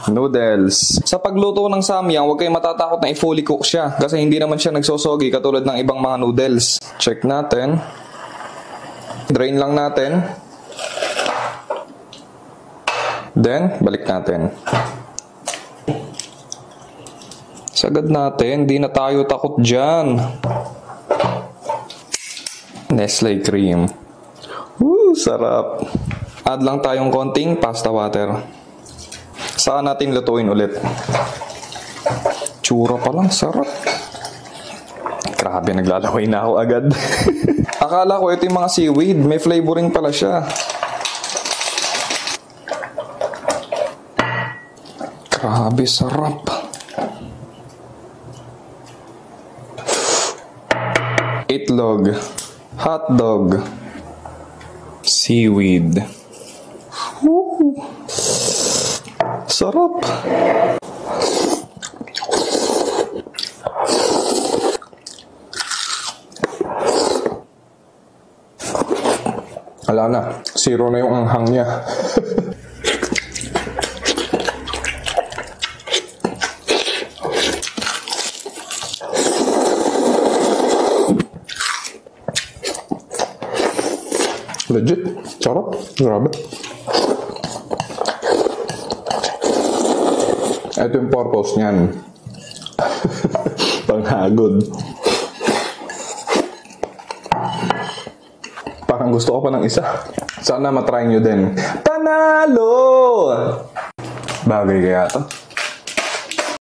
Noodles. Sa pagluto ng samyang, huwag kayong matatakot na i-fully cook siya kasi hindi naman siya nagsosogi katulad ng ibang mga noodles. Check natin. Drain lang natin. Then, balik natin. Sagad natin, di na tayo takot dyan. Nestle cream. Sarap. Add lang tayong konting pasta water. Saka natin lutuin ulit. Tsura pa lang, sarap. Grabe, naglalaway na ako agad. Akala ko ito yung mga seaweed. May flavoring pala siya. Grabe, sarap. Itlog, hotdog, seaweed. Woo! Sarap. Wala na, zero na yung anghang niya. Legit, sarap, grabe. Ito yung purpose niyan. Panghagod. Parang gusto ko pa ng isa. Sana matry nyo din. Panalo! Bagay kaya to?